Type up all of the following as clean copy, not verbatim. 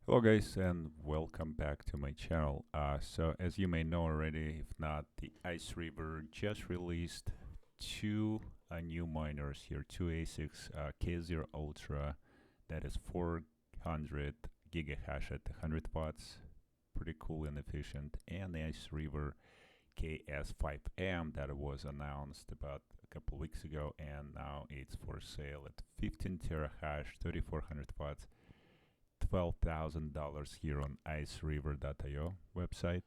Hello guys and welcome back to my channel. So as you may know already, if not, the Iceriver just released two new miners here, two ASICs, KS0 Ultra, that is 400 gigahash at 100 watts, pretty cool and efficient, and the Iceriver KS5M that was announced about a couple weeks ago, and now it's for sale at 15 terahash, 3400 watts. $12,000 here on Iceriver.io website.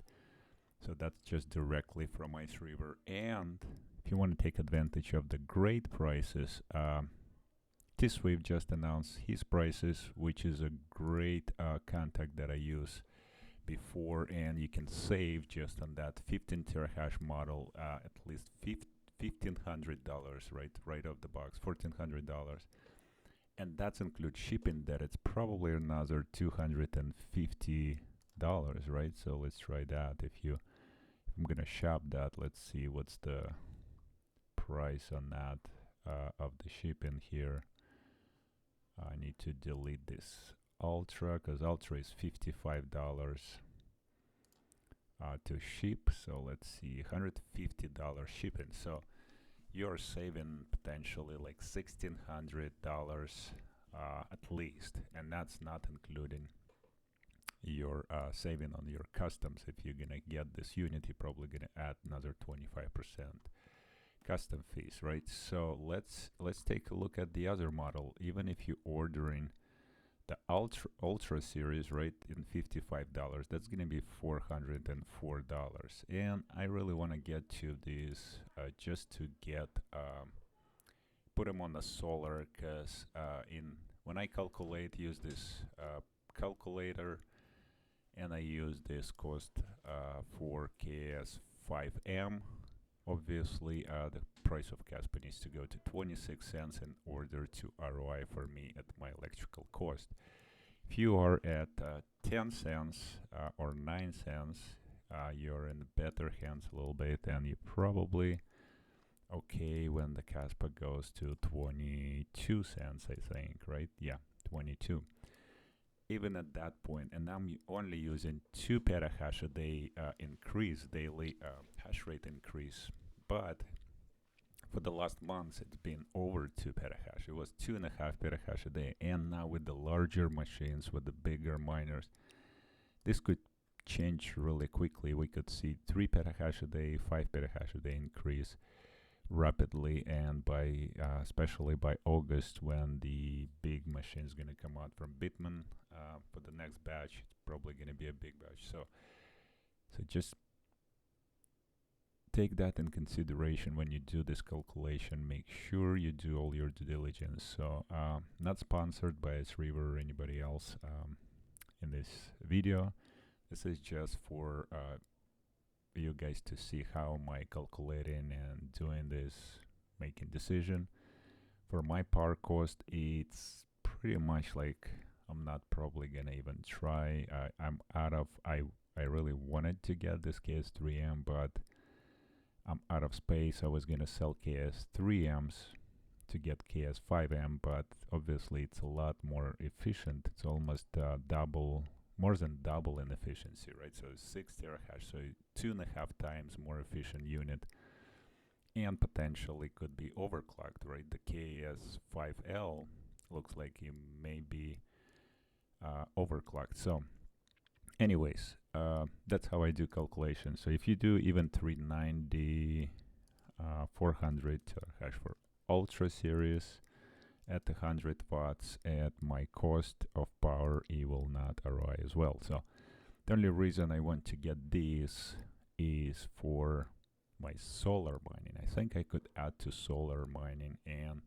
So that's just directly from Iceriver. And if you want to take advantage of the great prices, Tswift just announced his prices, which is a great contact that I use before, and you can save just on that 15 terahash model at least $1,500, right off the box, $1,400. And that's include shipping, that it's probably another $250, right? So let's try that. If I'm gonna shop that, let's see what's the price on that of the shipping here. I need to delete this Ultra because Ultra is $55 to ship. So let's see, $150 shipping. So you're saving potentially like $1,600 at least, and that's not including your saving on your customs. If you're gonna get this unit, you're probably gonna add another 25% custom fees, right? So let's take a look at the other model. Even if you're ordering the Ultra series, right, in $55, that's gonna be $404. And I really want to get to these just to get put them on the solar, because when I calculate, use this calculator, and I use this cost for KS5M. Obviously, the price of Casper needs to go to 26 cents in order to ROI for me at my electrical cost. If you are at 10 cents or 9 cents, you're in better hands a little bit, and you probably okay when the Casper goes to 22 cents, I think, right? Yeah, 22. Even at that point, and I'm only using 2 petahash a day increase, daily hash rate increase, but for the last months it's been over 2 petahash. It was 2.5 petahash a day, and now with the larger machines, with the bigger miners, this could change really quickly. We could see 3 petahash a day, 5 petahash a day increase rapidly, and by especially by August, when the big machine is going to come out from Bitman for the next batch, it's probably going to be a big batch. So just take that in consideration when you do this calculation. Make sure you do all your due diligence. So not sponsored by Iceriver or anybody else in this video. This is just for you guys to see how am I calculating and doing this, making decision. For my power cost, it's pretty much like I'm not probably gonna even try. I'm out of, I really wanted to get this KS3M, but I'm out of space. I was gonna sell KS3Ms to get KS5M, but obviously it's a lot more efficient. It's almost double, more than double in efficiency, right? So 6 terahash, so 2.5 times more efficient unit, and potentially could be overclocked, right? The KS5L looks like it may be overclocked. So anyways, that's how I do calculations. So if you do even 390, 400 terahash for Ultra series, at 100 watts at my cost of power, it will not ROI as well. So the only reason I want to get this is for my solar mining. I think I could add to solar mining and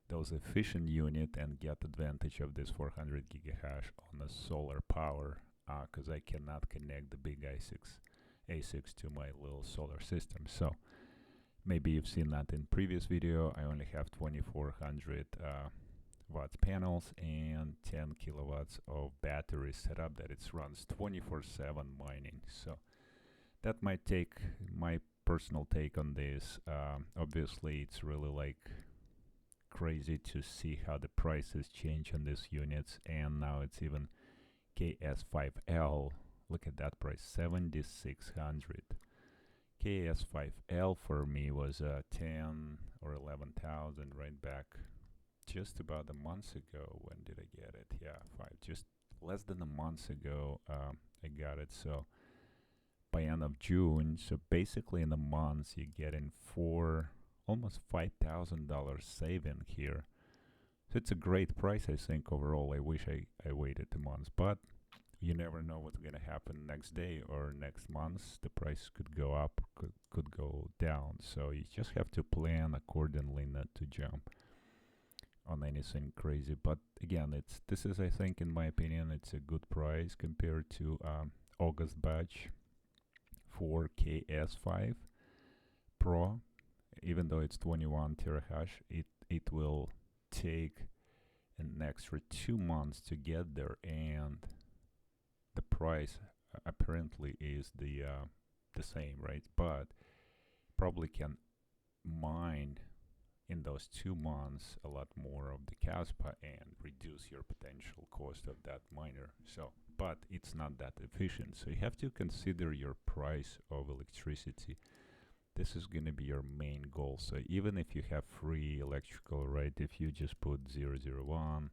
those efficient unit and get advantage of this 400 gigahash on the solar power, because I cannot connect the big asics to my little solar system. So maybe you've seen that in previous video. I only have 2400 watts panels and 10 kilowatts of battery set up that it runs 24/7 mining. So that might take my personal take on this. Obviously, it's really like crazy to see how the prices change on these units, and now it's even KS5L, look at that price, 7,600. KS5L for me was 10 or 11,000 right back just about a month ago. When did I get it? Yeah, just less than a month ago I got it. So by end of June, so basically in a month you get in almost $5,000 saving here. So it's a great price, I think, overall. I wish I waited a month, but you never know what's going to happen next day or next month. The price could go up, could go down. So you just have to plan accordingly, not to jump on anything crazy. But again, this is, I think, in my opinion, it's a good price compared to August batch for KS5 Pro. Even though it's 21 terahash, it will take an extra 2 months to get there, and the price apparently is the same, right? But probably can mine in those 2 months a lot more of the Caspa and reduce your potential cost of that miner. So, but it's not that efficient. So you have to consider your price of electricity. This is going to be your main goal. So even if you have free electrical, right, if you just put 001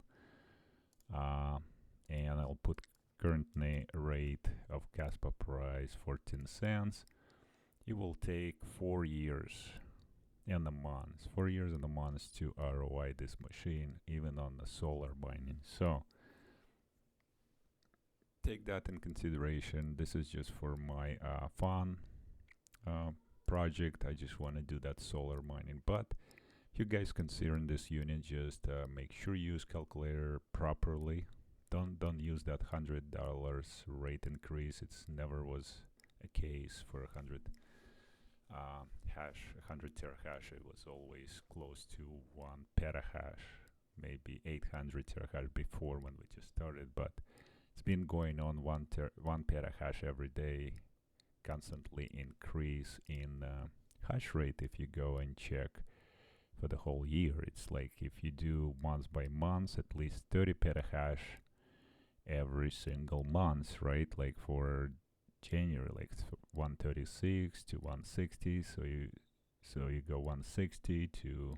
and I'll put current rate of Caspa price 14 cents, it will take 4 years and a month, 4 years and a month to ROI this machine, even on the solar mining. So take that in consideration. This is just for my fun project. I just want to do that solar mining. But if you guys considering this unit, just make sure you use calculator properly. Don't use that $100 rate increase. It's never was a case for 100 terahash. It was always close to 1 petahash, maybe 800 terahash before when we just started. But it's been going on 1 petahash every day, constantly increase in hash rate. If you go and check for the whole year, it's like if you do month by month, at least 30 petahash every single month, right? Like for January, like 136 to 160, so you go 160 to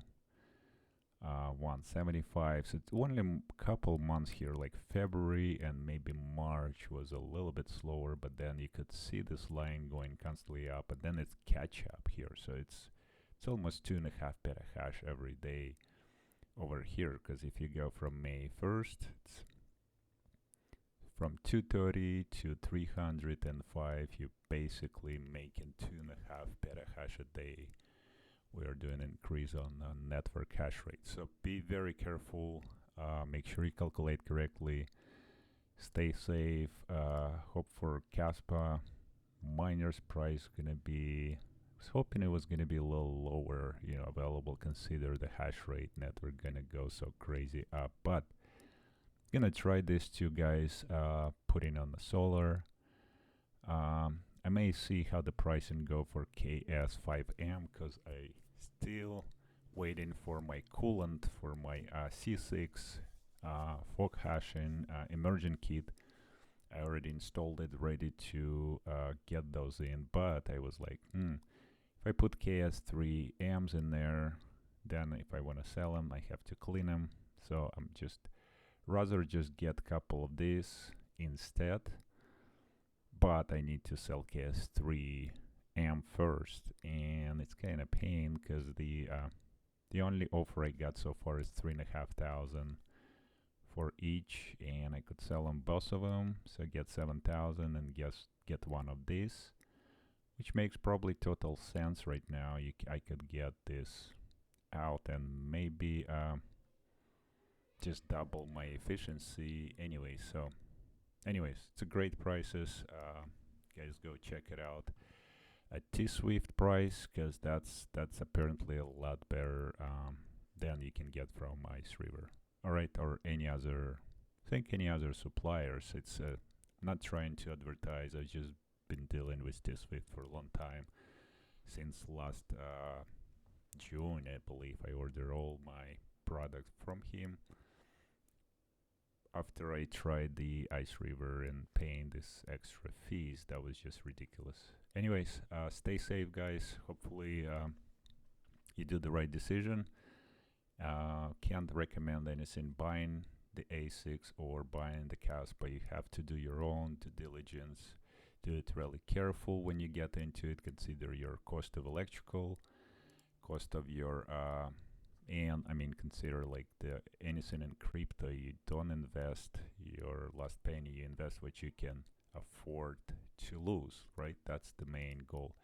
175. So it's only a couple months here, like February and maybe March was a little bit slower, but then you could see this line going constantly up, and then it's catch up here. So it's almost 2.5 petahash every day over here, because if you go from May 1st, it's from 230 to 305, you basically making 2.5 petahash a day. We are doing an increase on network hash rate. So be very careful. Make sure you calculate correctly. Stay safe. Hope for Caspa miners price gonna be. I was hoping it was gonna be a little lower, available. Consider the hash rate network gonna go so crazy up, but gonna try this too, guys. Putting on the solar. I may see how the pricing go for KS5M, because I still waiting for my coolant for my C6 fog hashing emergent kit. I already installed it, ready to get those in, but I was like, if I put KS3Ms in there, then if I want to sell them, I have to clean them. So I'm rather just get a couple of these instead. But I need to sell KS3M first, and it's kind of pain because the only offer I got so far is 3,500 for each, and I could sell them both of them, so get 7,000 and get one of these, which makes probably total sense right now. I could get this out and maybe just double my efficiency anyway. So anyways, it's a great prices. Guys, go check it out at Tswift price, because that's apparently a lot better than you can get from Iceriver. All right, or any other suppliers. It's not trying to advertise. I've just been dealing with Tswift for a long time, since last June, I believe. I ordered all my products from him. after I tried the Iceriver and paying this extra fees, that was just ridiculous. Anyways, stay safe, guys. Hopefully you do the right decision. Can't recommend anything buying the asics or buying the CAS, but you have to do your own due diligence. Do it really careful when you get into it. Consider your cost of electrical, cost of your and I mean, consider like the anything in crypto. You don't invest your last penny, you invest what you can afford to lose, right? That's the main goal.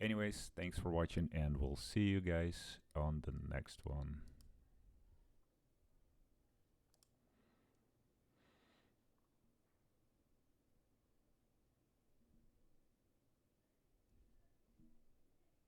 Anyways, thanks for watching, and we'll see you guys on the next one.